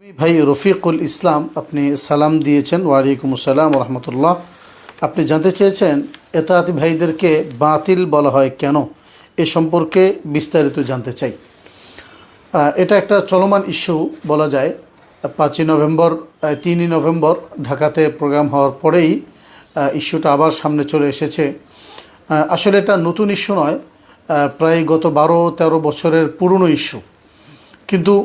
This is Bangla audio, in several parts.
ভাই রফিকুল ইসলাম আপনি সালাম দিয়েছেন। ওয়ালাইকুম আসসালাম রহমতুল্লাহ। আপনি জানতে চেয়েছেন এতাআতি ভাইদেরকে বাতিল বলা হয় কেন, এ সম্পর্কে বিস্তারিত জানতে চাই। এটা একটা চলমান ইস্যু বলা যায়। 5ই নভেম্বর 3ই নভেম্বর ঢাকাতে প্রোগ্রাম হওয়ার পরেই ইস্যুটা আবার সামনে চলে এসেছে। আসলে এটা নতুন ইস্যু নয়, প্রায় গত 12-13 বছরের পুরনো ইস্যু, কিন্তু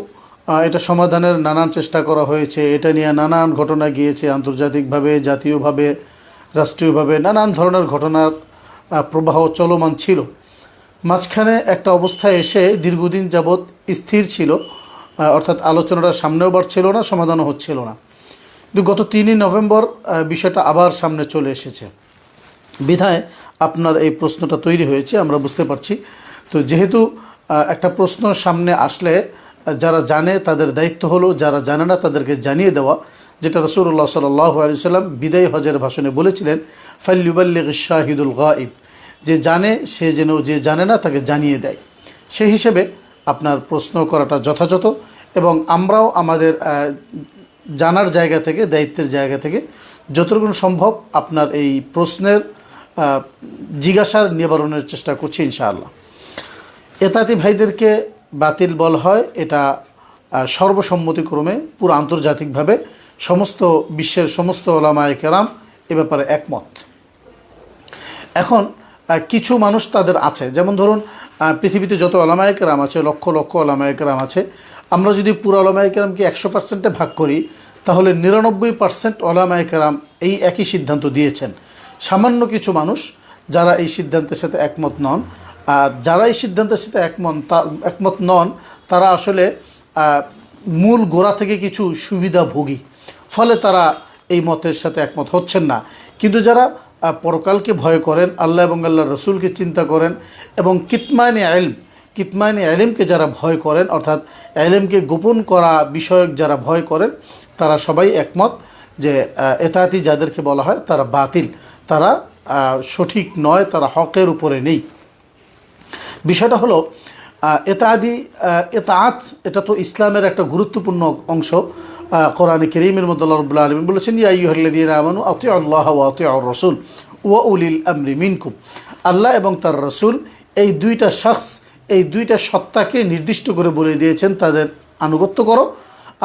এটা সমাধানের নানান চেষ্টা করা হয়েছে। এটা নিয়ে নানান ঘটনা গিয়েছে, আন্তর্জাতিকভাবে, জাতীয়ভাবে, রাষ্ট্রীয়ভাবে নানান ধরনের ঘটনার প্রবাহ চলমান ছিল। মাঝখানে একটা অবস্থায় এসে দীর্ঘদিন যাবৎ স্থির ছিল, অর্থাৎ আলোচনাটা সামনেও বাড়ছিল না, সমাধানও হচ্ছিল না। কিন্তু গত 3ই নভেম্বর বিষয়টা আবার সামনে চলে এসেছে বিধায় আপনার এই প্রশ্নটা তৈরি হয়েছে, আমরা বুঝতে পারছি। তো যেহেতু একটা প্রশ্ন সামনে আসলে যারা জানে তাদের দায়িত্ব হলো, যারা জানে না তাদেরকে জানিয়ে দেওয়া, যেটা রাসূলুল্লাহ সাল্লাল্লাহু আলাইহি সাল্লাম বিদায় হজের ভাষণে বলেছিলেন, ফালইউবাল্লিগিশ শাহিদুল গায়ব, যে জানে সে যেন যে জানে না তাকে জানিয়ে দেয়। সেই হিসেবে আপনার প্রশ্ন করাটা যথাযথ, এবং আমরাও আমাদের জানার জায়গা থেকে, দায়িত্বের জায়গা থেকে যতটুকু সম্ভব আপনার এই প্রশ্নের জিজ্ঞাসার নিবারণের চেষ্টা করছি ইনশাআল্লাহ। এতাতি ভাইদেরকে বাতিল বলা হয়, এটা সর্বসম্মতিক্রমে পুরো আন্তর্জাতিকভাবে সমস্ত বিশ্বের সমস্ত ওলামায়ে কেরাম এ ব্যাপারে একমত। এখন কিছু মানুষ তাদের আছে, যেমন ধরুন পৃথিবীতে যত ওলামায়ে কেরাম আছে, লক্ষ লক্ষ ওলামায়ে কেরাম আছে, আমরা যদি পুরো ওলামায়ে কেরামকে 100%-এ ভাগ করি, তাহলে 99% ওলামায়ে কেরাম এই একই সিদ্ধান্ত দিয়েছেন। সামান্য কিছু মানুষ যারা এই সিদ্ধান্তের সাথে একমত নন, আর যারা এই সিদ্ধান্তের সাথে একমত নন তারা আসলে মূল গোড়া থেকে কিছু সুবিধাভোগী, ফলে তারা এই মতের সাথে একমত হচ্ছেন না। কিন্তু যারা পরকালকে ভয় করেন, আল্লাহ এবং আল্লাহর রসুলকে চিন্তা করেন, এবং কিতমানে ইলমকে যারা ভয় করেন, অর্থাৎ ইলমকে গোপন করা বিষয়ক যারা ভয় করেন, তারা সবাই একমত যে এতাআতি যাদেরকে বলা হয় তারা বাতিল, তারা সঠিক নয়, তারা হকের উপরে নেই। বিষয়টা হলো এতাআত এটা তো ইসলামের একটা গুরুত্বপূর্ণ অংশ। কোরআনে কারীমের মধ্যে আল্লাহ রাব্বুল আলামিন বলেছেন, ইয়া আইয়ুহাল্লাযীনা আমানু আতিউল্লাহ ওয়া আতিউর রাসূল ওয়া উলিল আমরি মিনকুম। আল্লাহ এবং তার রাসূল এই দুইটা শখস, এই দুইটা সত্তাকে নির্দিষ্ট করে বলে দিয়েছেন তাদের আনুগত্য করো।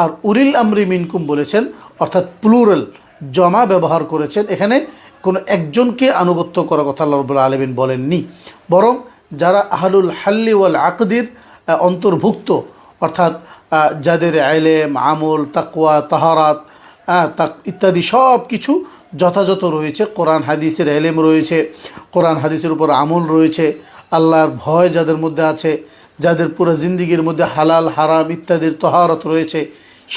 আর উলিল আমরি মিনকুম বলেছেন, অর্থাৎ প্লুরাল, জমা ব্যবহার করেছেন। এখানে কোনো একজনকে আনুগত্য করার কথা আল্লাহ রাব্বুল আলামিন বলেননি, বরং যারা আহলুল হাল্লি ওয়াল আকদির অন্তর্ভুক্ত, অর্থাৎ যাদের ইলম, আমল, তাকওয়া, তাহারাত ইত্যাদি সব কিছু যথাযথ রয়েছে, কোরআন হাদিসের ইলম রয়েছে, কোরআন হাদিসের উপর আমল রয়েছে, আল্লাহর ভয় যাদের মধ্যে আছে, যাদের পুরো জিন্দিগির মধ্যে হালাল হারাম ইত্যাদির তাহারাত রয়েছে,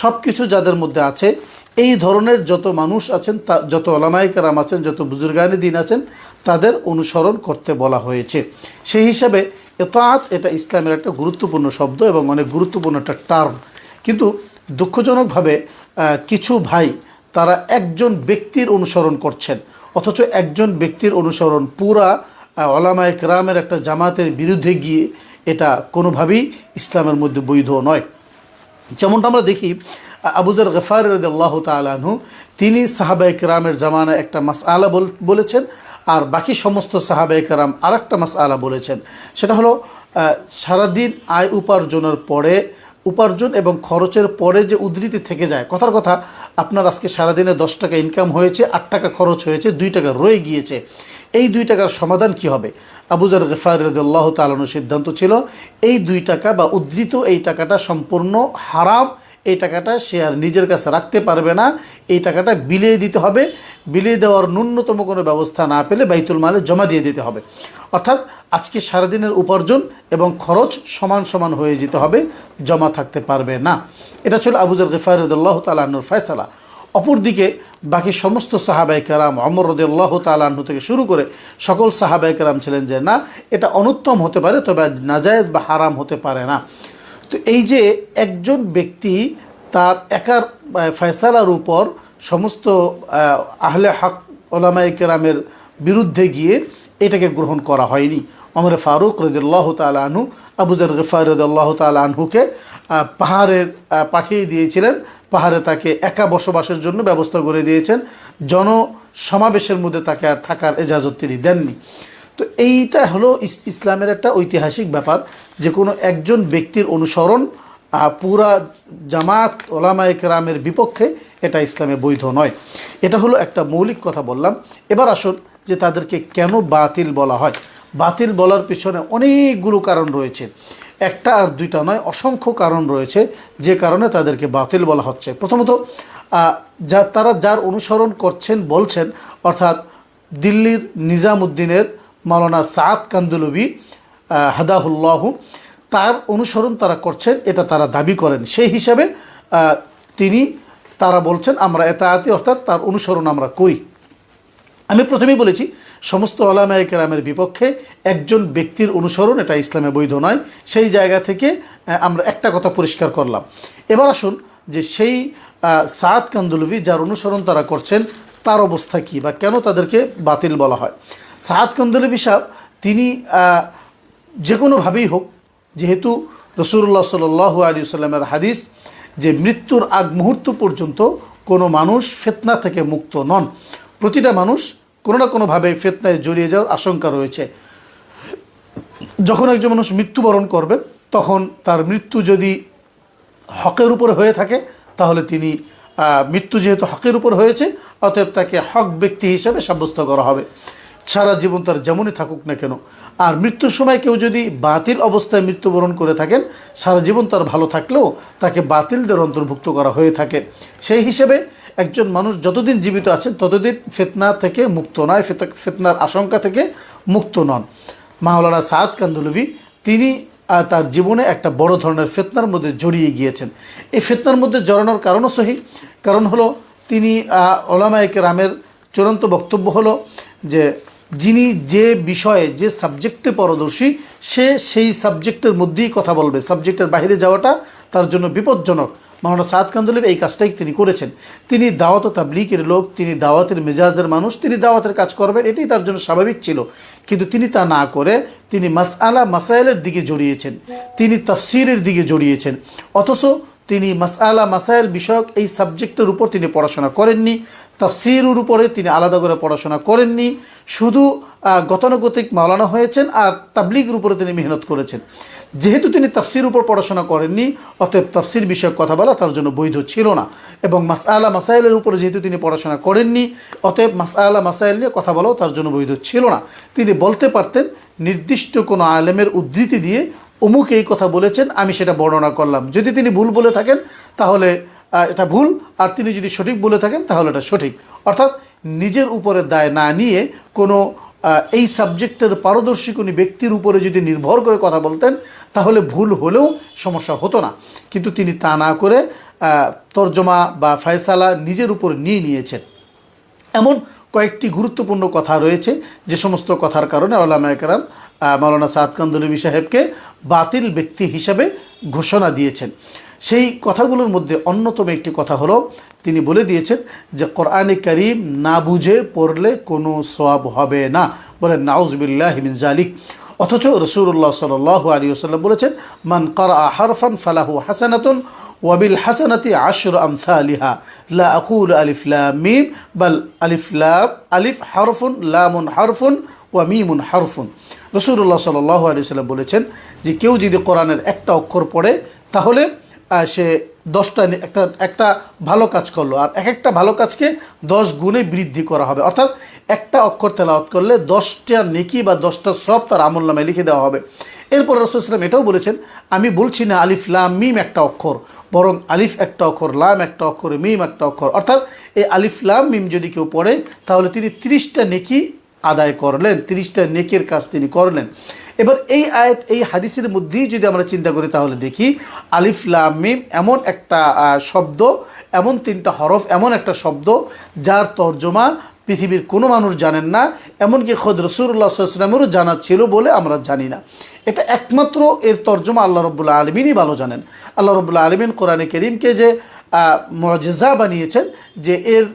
সব কিছু যাদের মধ্যে আছে, এই ধরনের যত মানুষ আছেন, যত ওলামায়ে কেরাম আছেন, যত বুজুর্গানে দিন আছেন, তাদের অনুসরণ করতে বলা হয়েছে। সেই হিসাবে এতাআত এটা ইসলামের একটা গুরুত্বপূর্ণ শব্দ এবং অনেক গুরুত্বপূর্ণ একটা টার্ম। কিন্তু দুঃখজনকভাবে কিছু ভাই তারা একজন ব্যক্তির অনুসরণ করছেন, অথচ একজন ব্যক্তির অনুসরণ পুরা ওলামায়ে কেরামের একটা জামাতের বিরুদ্ধে গিয়ে এটা কোনোভাবেই ইসলামের মধ্যে বৈধ নয়। যেমনটা আমরা দেখি, আবু যর গফারি রাদিয়াল্লাহু তাআলা আনহু, তিনি সাহাবায়ে কেরামের জামানায় একটা মাসআলা বলেছেন, আর বাকি সমস্ত সাহাবায়ে কেরাম আর একটা মাসআলা বলেছেন। সেটা হলো সারাদিন আয় উপার্জন এবং খরচের পরে যে উদ্ধৃতি থেকে যায়, কথার কথা আপনার আজকে সারাদিনে 10 টাকা ইনকাম হয়েছে, 8 টাকা খরচ হয়েছে, 2 টাকা রয়ে গিয়েছে, এই 2 টাকার সমাধান কি হবে? আবু যর গফারি রাদিয়াল্লাহু তাআলা আনহুর সিদ্ধান্ত ছিল এই 2 টাকা বা উদ্ধৃত এই টাকাটা সম্পূর্ণ হারাম, এই টাকাটা সে আর নিজের কাছে রাখতে পারবে না, এই টাকাটা বিলিয়ে দিতে হবে, বিলিয়ে দেওয়ার ন্যূনতম কোনো ব্যবস্থা না পেলে বাইতুল মালে জমা দিয়ে দিতে হবে। অর্থাৎ আজকে সারাদিনের উপার্জন এবং খরচ সমান সমান হয়ে যেতে হবে, জমা থাকতে পারবে না। এটা ছিল আবু যর গফারি রাদিয়াল্লাহু তাআলা আনহুর ফয়সালা। অপরদিকে বাকি সমস্ত সাহাবায়ে কেরাম, ওমর রাদিয়াল্লাহু তাআলা আনহু থেকে শুরু করে সকল সাহাবায়ে কেরাম ছিলেন যে না, এটা অনুত্তম হতে পারে, তবে নাজায়েজ বা হারাম হতে পারে না। তো এই যে একজন ব্যক্তি তার একার ফয়সালার উপর সমস্ত আহলে হক ওলামায়ে কেরামের বিরুদ্ধে গিয়ে এটাকে গ্রহণ করা হয়নি। ওমর ফারুক রাদিয়াল্লাহু তাআলা আনহু আবু যর গিফারী রাদিয়াল্লাহু তাআলা আনহুকে পাহাড়ের পাঠিয়ে দিয়েছিলেন, পাহাড়ে তাকে একা বসবাসের জন্য ব্যবস্থা করে দিয়েছেন, জনসমাবেশের মধ্যে তাকে আর থাকার ইজাজত তিনি দেননি। তো এইটা হলো ইসলামের একটা ঐতিহাসিক ব্যাপার, যে কোনো একজন ব্যক্তির অনুসরণ পুরা জামাত ওলামায়ে কেরামের বিপক্ষে এটা ইসলামে বৈধ নয়। এটা হলো একটা মৌলিক কথা বললাম। এবার আসুন যে তাদেরকে কেন বাতিল বলা হয়। বাতিল বলার পিছনে অনেকগুলো কারণ রয়েছে, একটা আর দুইটা নয়, অসংখ্য কারণ রয়েছে যে কারণে তাদেরকে বাতিল বলা হচ্ছে। প্রথমত তারা যার অনুসরণ করছেন বলছেন, অর্থাৎ দিল্লির নিজামুদ্দিনের মাওলানা সাদ কান্দলভি হাদাহুল্লাহ, তার অনুসরণ তারা করছেন, এটা তারা দাবি করেন। সেই হিসাবে তারা বলছেন আমরা এতাআতি, অর্থাৎ তার অনুসরণ আমরা করি। আমি প্রথমেই বলেছি সমস্ত ওলামায়ে কেরামের বিপক্ষে একজন ব্যক্তির অনুসরণ এটা ইসলামে বৈধ নয়। সেই জায়গা থেকে আমরা একটা কথা পরিষ্কার করলাম। এবার আসুন যে সেই সাদ কান্দলভি যার অনুসরণ তারা করছেন তার অবস্থা কী বা কেন তাদেরকে বাতিল বলা হয়। সাদ কান্দলভি সাহেব তিনি যে কোনোভাবেই হোক, যেহেতু রাসূলুল্লাহ সাল্লাল্লাহু আলাইহি ওয়াসাল্লামের হাদিস যে মৃত্যুর আগ মুহূর্ত পর্যন্ত কোনো মানুষ ফিতনা থেকে মুক্ত নন, প্রতিটা মানুষ কোনো না কোনোভাবে ফিতনায় জড়িয়ে যাওয়ার আশঙ্কা রয়েছে। যখন একজন মানুষ মৃত্যুবরণ করবেন তখন তার মৃত্যু যদি হকের উপরে হয়ে থাকে তাহলে তিনি মৃত্যু যেহেতু হকের উপর হয়েছে, অতএব তাকে হক ব্যক্তি হিসাবে সাব্যস্ত করা হবে, সারা জীবন তার যেমনই থাকুক না কেন। আর মৃত্যুর সময় কেউ যদি বাতিল অবস্থায় মৃত্যুবরণ করে থাকেন, সারা জীবন তার ভালো থাকলেও তাকে বাতিলদের অন্তর্ভুক্ত করা হয়ে থাকে। সেই হিসেবে একজন মানুষ যতদিন জীবিত আছেন ততদিন ফিতনা থেকে মুক্ত নয়, ফিতনার আশঙ্কা থেকে মুক্ত নন। মাওলানা সাদ কান্দলভি তিনি তার জীবনে একটা বড় ধরনের ফিতনার মধ্যে জড়িয়ে গিয়েছেন। এই ফিতনার মধ্যে জড়ানোর কারণও সহি, কারণ হলো তিনি ওলামায়ে কেরামের চূড়ান্ত বক্তব্য হলো যে যিনি যে বিষয়ে যে সাবজেক্টে পারদর্শী সে সেই সাবজেক্টের মধ্যেই কথা বলবে, সাবজেক্টের বাইরে যাওয়াটা তার জন্য বিপজ্জনক। মাওলানা সাদ কান্দলভি এই কাজটাই তিনি করেছেন। তিনি দাওয়াত ও তাবলীগের লোক, তিনি দাওয়াতের মেজাজের মানুষ, তিনি দাওয়াতের কাজ করবেন, এটাই তার জন্য স্বাভাবিক ছিল। কিন্তু তিনি তা না করে তিনি মাসাইলের দিকে জড়িয়েছেন, তিনি তাফসিরের দিকে জড়িয়েছেন। অথচ তিনি মাসাইল বিষয়ক এই সাবজেক্টের উপর তিনি পড়াশোনা করেননি, তাফসিরের উপরে তিনি আলাদা করে পড়াশোনা করেননি, শুধু গতানুগতিক মাওলানা হয়েছেন আর তাবলীগের উপরে তিনি মেহনত করেছেন। যেহেতু তিনি তাফসির উপর পড়াশোনা করেননি, অতএব তাফসির বিষয়ক কথা বলা তার জন্য বৈধ ছিল না। এবং মাসাইলের উপরে যেহেতু তিনি পড়াশোনা করেননি, অতএব মাসাইল নিয়ে কথা বলাও তার জন্য বৈধ ছিল না। তিনি বলতে পারতেন নির্দিষ্ট কোনো আলেমের উদ্ধৃতি দিয়ে অমুক এই কথা বলেছেন, আমি সেটা বর্ণনা করলাম। যদি তিনি ভুল বলে থাকেন তাহলে এটা ভুল, আর তিনি যদি সঠিক বলে থাকেন তাহলে এটা সঠিক। অর্থাৎ নিজের উপরে দায় না নিয়ে কোনো এই সাবজেক্টের পারদর্শী কোনো ব্যক্তির উপরে যদি নির্ভর করে কথা বলতেন তাহলে ভুল হলেও সমস্যা হতো না। কিন্তু তিনি তা না করে তর্জমা বা ফয়সালা নিজের উপর নিয়ে নিয়েছেন। এমন কয়েকটি গুরুত্বপূর্ণ কথা রয়েছে যে সমস্ত কথার কারণে ওলামায়ে কেরাম মাওলানা সাদ কান্দলভি সাহেবকে বাতিল ব্যক্তি হিসাবে ঘোষণা দিয়েছেন। সেই কথাগুলোর মধ্যে অন্যতম একটি কথা হলো তিনি বলে দিয়েছেন যে কোরআনে কারীম না বুঝে পড়লে কোনো সওয়াব হবে না, বলেন নাউযুবিল্লাহি মিন যালিক। অথচ রাসূলুল্লাহ সাল্লাল্লাহু আলাইহি ওয়াসাল্লাম বলেছেন মান ক্বারাআ হারফান ফালাহু হাসানাতুন ওয়া বিল হাসানাতি আশরু আমসালিহা লা আকুলু আলিফ লাম মিম বাল আলিফ হারফুন লামুন হারফুন ওয়া মিমুন হারফুন। রাসূলুল্লাহ সাল্লাল্লাহু আলাইহি ওয়াসাল্লাম বলেছেন যে কেউ যদি কোরআনের একটা অক্ষর পড়ে তাহলে সে 10টা একটা ভালো কাজ করলো, আর একটা ভালো কাজকে 10 গুণে বৃদ্ধি করা হবে। অর্থাৎ একটা অক্ষর তেলাওয়াত করলে 10টা নেকি বা 10টা সওয়াব তার আমলনামায় লিখে দেওয়া হবে। এরপর রাসূল সাল্লাল্লাহু আলাইহি ওয়াসাল্লাম এটাও বলেছেন আমি বলছি না আলিফ লাম মিম একটা অক্ষর, বরং আলিফ একটা অক্ষর, লাম একটা অক্ষর, মিম একটা অক্ষর। অর্থাৎ এই আলিফ লাম মিম যদি কেউ পড়ে তাহলে তিনি 30টা নেকি আদায় করলেন, 30টা নেকির কাজ তিনি করলেন। এবার এই আয়াত এই হাদিসের মধ্যেই যদি আমরা চিন্তা করি তাহলে দেখি আলিফ লাম মিম এমন একটা শব্দ, এমন 3টা হরফ, এমন একটা শব্দ যার তর্জমা পৃথিবীর কোনো মানুষ জানেন না, এমনকি খোদ রাসূলুল্লাহ সাল্লাল্লাহু আলাইহি ওয়াসাল্লামেরও জানা ছিল বলে আমরা জানি না। এটা একমাত্র এর তর্জমা আল্লাহ রাব্বুল আলামিনই ভালো জানেন। আল্লাহ রাব্বুল আলামিন কোরআনে কারীমকে যে মুজিজা বানিয়েছেন, যে এর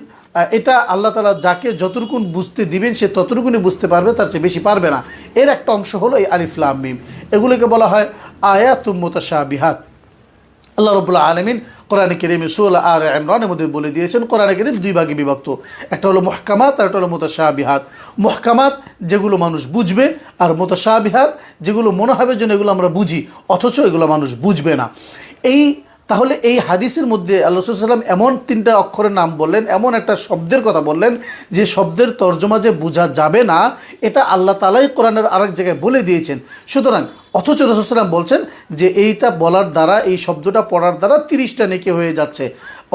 এটা আল্লাহ তাআলা যাকে যতটুকুন বুঝতে দিবেন সে ততটুকুনি বুঝতে পারবে, তার চেয়ে বেশি পারবে না। এর একটা অংশ হলো এই আলিফ লাম মিম, এগুলোকে বলা হয় আয়াতুম মুতাশাবিহাত। আল্লাহ রাব্বুল আলামিন কোরআনে কারীমে সূরা আলে ইমরানের মধ্যে বলে দিয়েছেন কোরআনে কারীম দুই ভাগে বিভক্ত, একটা হলো মুহকামাত আর একটা হলো মুতাশাবিহাত। মুহকামাত যেগুলো মানুষ বুঝবে, আর মুতাশাবিহাত যেগুলো মনে হবে যেন এগুলো আমরা বুঝি অথচ এগুলো মানুষ বুঝবে না। তাহলে এই হাদিসের মধ্যে আল্লাহ রাসূল সাল্লাল্লাহু আলাইহি ওয়াসাল্লাম এমন তিনটা অক্ষরের নাম বললেন, এমন একটা শব্দের কথা বললেন যে শব্দের তর্জমা যে বোঝা যাবে না, এটা আল্লাহ তাআলাই কোরআনের আরেক জায়গায় বলে দিয়েছেন। সুতরাং অথচ রাসূল সাল্লাল্লাহু আলাইহি ওয়াসাল্লাম বলছেন যে এইটা বলার দ্বারা, এই শব্দটা পড়ার দ্বারা 30টা নেকি হয়ে যাচ্ছে।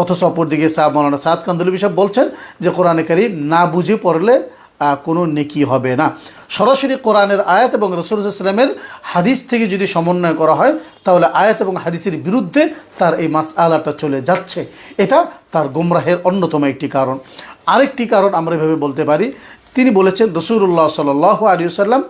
অথচ অপরদিকে মাওলানা সাদ কান্দলবি সাহেব বলছেন যে কোরআনে কারীম না বুঝে পড়লে কোনো নেকি হবে না। সরাসরি কোরআনের আয়াত এবং রাসূল সাল্লাল্লাহু আলাইহি ওয়াসাল্লামের হাদিস থেকে যদি সমন্বয় করা হয় তাহলে আয়াত এবং হাদিসের বিরুদ্ধে তার এই মাসআলাটা চলে যাচ্ছে। এটা তার গোমরাহের অন্যতম একটি কারণ। আরেকটি কারণ আমরা এভাবে বলতে পারি, তিনি বলেছেন রাসূলুল্লাহ সাল্লাল্লাহু আলাইহি ওয়াসাল্লাম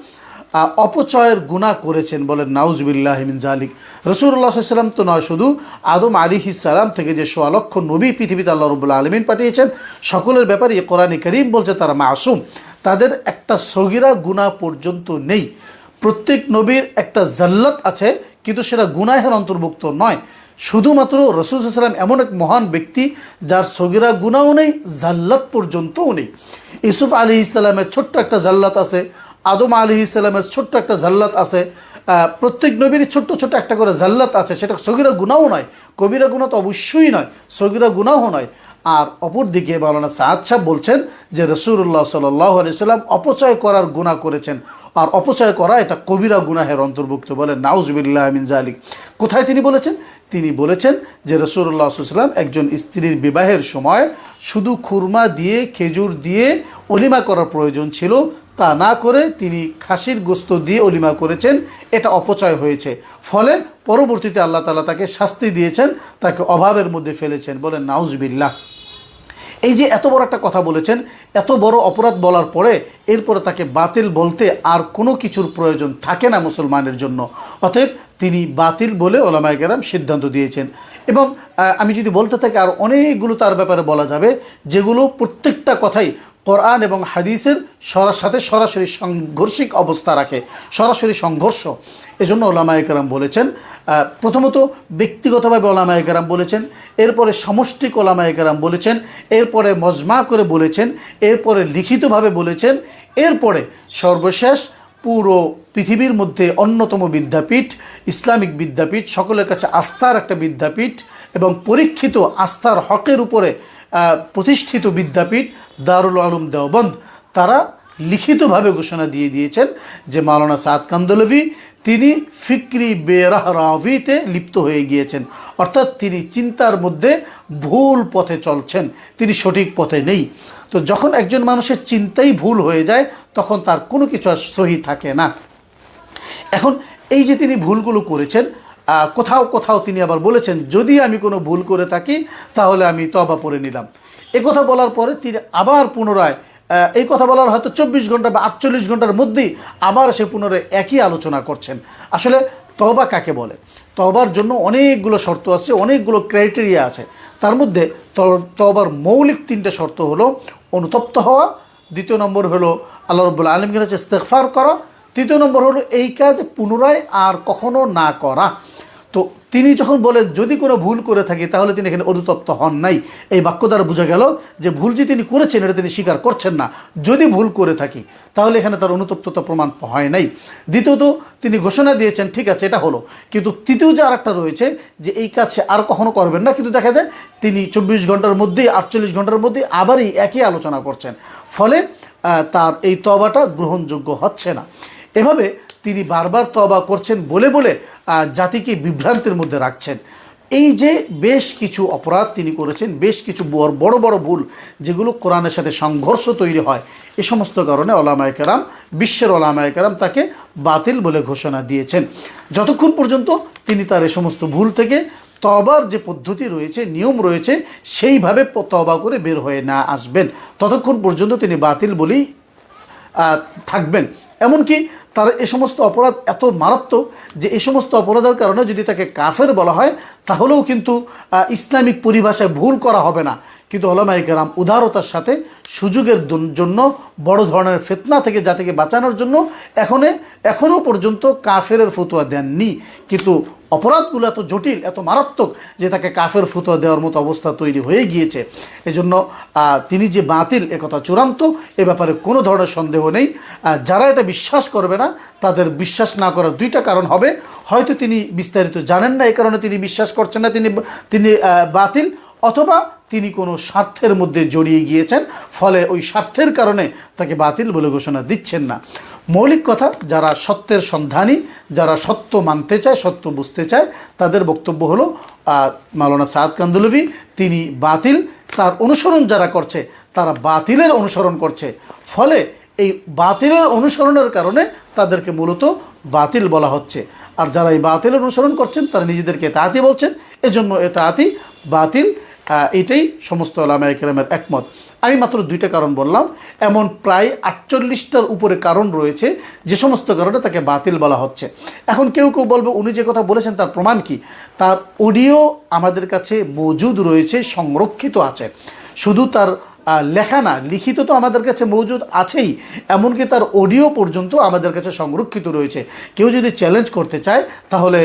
অপচয়ের গুনাহ করেছেন, বলেন নাউজুবিল্লাহি মিন জালিক। রাসূলুল্লাহ সাল্লাল্লাহু আলাইহি ওয়াসাল্লাম তো নয়, শুধু আদম আলাইহিস সালাম থেকে যে ১৬ লক্ষ নবী পৃথিবীতে আল্লাহ রাব্বুল আলামিন পাঠিয়েছেন, সকলের ব্যাপারে কোরআনে কারীম বলছে তারা মাসুম, তাদের একটা সগীরা গুনাহ পর্যন্ত নেই। প্রত্যেক নবীর একটা জাল্লাত আছে, কিন্তু সেটা গুনাহের অন্তর্ভুক্ত নয়। শুধুমাত্র রাসূল সাল্লাল্লাহু আলাইহি ওয়াসাল্লাম এমন এক মহান ব্যক্তি যার সগীরা গুনাহও নেই, জাল্লাত পর্যন্তও নেই। ইউসুফ আলাইহিস সালামের ছোট্ট একটা জাল্লাত আছে, আদম আলাইহিস সালামের ছোট্ট একটা জাল্লাত আছে, প্রত্যেক নবীর ছোট্ট ছোট্ট একটা করে জাল্লাত আছে, সেটা সগীরা গুনাহও নয়, কবিরা গুনাহ তো অবশ্যই নয়, সগীরা গুনাহও নয়। আর অপরদিকে মাওলানা সাদ সাহেব বলছেন যে রাসূলুল্লাহ সাল্লাল্লাহু আলাইহি ওয়াসাল্লাম অপচয় করার গুনাহ করেছেন, আর অপচয় করা এটা কবিরা গুনাহের অন্তর্ভুক্ত, বলেন নাউজুবিল্লাহি মিন জালিক। কোথায় তিনি বলেছেন? তিনি বলেছেন যে রাসূলুল্লাহ সাল্লাল্লাহু আলাইহি ওয়াসাল্লাম একজন স্ত্রীর বিবাহের সময় শুধু খুরমা দিয়ে, খেজুর দিয়ে অলিমা করার প্রয়োজন ছিল, তা না করে তিনি খাসির গোস্ত দিয়ে অলিমা করেছেন, এটা অপচয় হয়েছে। ফলে পরবর্তীতে আল্লাহ তাআলা তাকে শাস্তি দিয়েছেন, তাকে অভাবের মধ্যে ফেলেছেন, বলেন নাউজুবিল্লাহ। এই যে এত বড় একটা কথা বলেছেন, এত বড় অপরাধ বলার পরে এরপরে তাকে বাতিল বলতে আর কোনো কিছুর প্রয়োজন থাকে না মুসলমানের জন্য। অতএব তিনি বাতিল বলে ওলামায়ে কেরাম সিদ্ধান্ত দিয়েছেন। এবং আমি যদি বলতে থাকি আর অনেকগুলো তার ব্যাপারে বলা যাবে, যেগুলো প্রত্যেকটা কথাই কোরআন এবং হাদিসের সাথে সরাসরি সাংঘর্ষিক অবস্থা রাখে, সরাসরি সংঘর্ষ। এজন্য ওলামায়ে কেরাম বলেছেন, প্রথমত ব্যক্তিগতভাবে ওলামায়ে কেরাম বলেছেন, এরপরে সমষ্টিক ওলামায়ে কেরাম বলেছেন, এরপরে মজমা করে বলেছেন, এরপরে লিখিতভাবে বলেছেন, এরপরে সর্বশেষ পুরো পৃথিবীর মধ্যে অন্যতম বিদ্যাপীঠ, ইসলামিক বিদ্যাপীঠ, সকলের কাছে আস্থার একটা বিদ্যাপীঠ এবং পরীক্ষিত আস্থার হকের উপরে প্রতিষ্ঠিত বিদ্যাপীঠ দারুল উলুম দেওবন্দ, তারা লিখিতভাবে ঘোষণা দিয়ে দিয়েছেন যে মাওলানা সাদ কান্দলভি তিনি ফিকরি বেরাহরাভিতে লিপ্ত হয়ে গিয়েছেন, অর্থাৎ তিনি চিন্তার মধ্যে ভুল পথে চলছেন, তিনি সঠিক পথে নেই। তো যখন একজন মানুষের চিন্তাই ভুল হয়ে যায় তখন তার কোনো কিছু আর সহি থাকে না। এখন এই যে তিনি ভুলগুলো করেছেন, কোথাও কোথাও তিনি আবার বলেছেন যদি আমি কোনো ভুল করে থাকি তাহলে আমি তওবা করে নিলাম। এ কথা বলার পরে তিনি আবার পুনরায় এই কথা বলার হয়তো 24 ঘন্টা বা 48 ঘন্টার মধ্যেই আবার সে পুনরায় একই আলোচনা করছেন। আসলে তওবা কাকে বলে? তওবার জন্য অনেকগুলো শর্ত আছে, অনেকগুলো ক্রাইটেরিয়া আছে। তার মধ্যে তওবার মৌলিক 3টে শর্ত হলো অনুতপ্ত হওয়া, দ্বিতীয় নম্বর হলো আল্লাহ রাব্বুল আলামিনের কাছে ইস্তিগফার করা, তৃতীয় নম্বর হলো এই কাজ পুনরায় আর কখনো না করা। তো তিনি যখন বলেন যদি কোনো ভুল করে থাকি তাহলে তিনি এখানে অনুতপ্ত হন নাই। এই বাক্য দ্বারা বোঝা গেল যে ভুল যে তিনি করেছেন এটা তিনি স্বীকার করছেন না। যদি ভুল করে থাকি তাহলে এখানে তার অনুতপ্ততা প্রমাণ হয় নাই। দ্বিতীয়ত তিনি ঘোষণা দিয়েছেন ঠিক আছে এটা হলো, কিন্তু তৃতীয় যে আরেকটা রয়েছে যে এই কাজ সে আর কখনো করবেন না, কিন্তু দেখা যায় তিনি 24 ঘন্টার মধ্যেই 48 ঘন্টার মধ্যেই আবারই একই আলোচনা করছেন, ফলে তার এই তওবাটা গ্রহণযোগ্য হচ্ছে না। এভাবে তিনি বারবার তওবা করছেন বলে বলে জাতিকে বিভ্রান্তির মধ্যে রাখছেন। এই যে বেশ কিছু অপরাধ তিনি করেছেন, বেশ কিছু বড় বড় ভুল যেগুলো কোরআনের সাথে সংঘর্ষ তৈরি হয়, এ সমস্ত কারণে ওলামায়ে কেরাম, বিশ্বের ওলামায়ে কেরাম তাকে বাতিল বলে ঘোষণা দিয়েছেন। যতক্ষণ পর্যন্ত তিনি তার এই সমস্ত ভুল থেকে তওবার যে পদ্ধতি রয়েছে, নিয়ম রয়েছে, সেইভাবে তওবা করে বের হয়ে না আসবেন, ততক্ষণ পর্যন্ত তিনি বাতিল বলেই থাকবেন। এমনকি তার এ সমস্ত অপরাধ এত মারাত্মক যে এই সমস্ত অপরাধের কারণে যদি তাকে কাফের বলা হয় তাহলেও কিন্তু ইসলামিক পরিভাষায় ভুল করা হবে না। কিন্তু উলামায়ে কেরাম উদারতার সাথে সুযোগের জন্য, বড় ধরনের ফিতনা থেকে জাতিকে বাঁচানোর জন্য এখনও পর্যন্ত কাফের ফতোয়া দেননি। কিন্তু অপরাধগুলো এত জটিল, এত মারাত্মক যে তাকে কাফের ফতোয়া দেওয়ার মতো অবস্থা তৈরি হয়ে গিয়েছে। এজন্য তিনি যে বাতিল একথা চূড়ান্ত, এ ব্যাপারে কোনো ধরনের সন্দেহ নেই। যারা এটা বিশ্বাস করবে না তাদের বিশ্বাস না করার দুইটা কারণ হবে। হয়তো তিনি বিস্তারিত জানেন না, এই কারণে তিনি বিশ্বাস করছেন না তিনি বাতিল, অথবা তিনি কোনো স্বার্থের মধ্যে জড়িয়ে গিয়েছেন, ফলে ওই স্বার্থের কারণে তাকে বাতিল বলে ঘোষণা দিচ্ছেন না। মৌলিক কথা, যারা সত্যের সন্ধানী, যারা সত্য মানতে চায়, সত্য বুঝতে চায়, তাদের বক্তব্য হলো মাওলানা সাদ কান্দহলভি তিনি বাতিল, তার অনুসরণ যারা করছে তারা বাতিলের অনুসরণ করছে, ফলে এই বাতিলের অনুসরণের কারণে তাদেরকে মূলত বাতিল বলা হচ্ছে। আর যারা এই বাতিলের অনুসরণ করছেন তারা নিজেদেরকে এতাআতি বলছেন, এজন্য এতাআতি বাতিল, এটাই সমস্ত উলামায়ে কেরামের একমত। আমি মাত্র দুইটা কারণ বললাম, এমন প্রায় 48টার উপরে কারণ রয়েছে যে সমস্ত কারণে তাকে বাতিল বলা হচ্ছে। এখন কেউ কেউ বলবে উনি যে কথা বলেছেন তার প্রমাণ কি? তার অডিও আমাদের কাছে মজুদ রয়েছে, সংরক্ষিত আছে। শুধু তার লেখা না, লিখিত তো আমাদের কাছে মজুদ আছেই, এমনকি তার অডিও পর্যন্ত আমাদের কাছে সংরক্ষিত রয়েছে। কেউ যদি চ্যালেঞ্জ করতে চায় তাহলে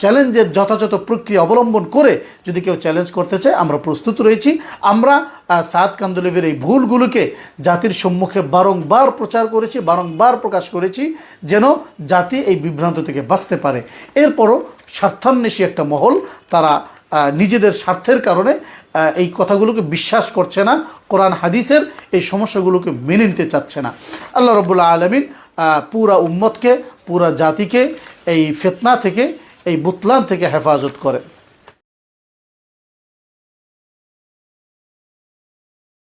চ্যালেঞ্জের যথাযথ প্রক্রিয়া অবলম্বন করে যদি কেউ চ্যালেঞ্জ করতে চায় আমরা প্রস্তুত রয়েছি। আমরা সাদ কান্দহলভির এই ভুলগুলোকে জাতির সম্মুখে বারংবার প্রচার করেছি, বারংবার প্রকাশ করেছি, যেন জাতি এই বিভ্রান্ত থেকে বাঁচতে পারে। এরপরও স্বার্থান্বেষী একটা মহল, তারা নিজেদের স্বার্থের কারণে এই কথাগুলোকে বিশ্বাস করছে না, কোরআন হাদিসের এই সমস্যাগুলোকে মেনে নিতে চাচ্ছে না। আল্লাহ রাব্বুল আলামিন পুরা উম্মতকে, পুরা জাতিকে এই ফিতনা থেকে, এই বুতলান থেকে হেফাজত করে।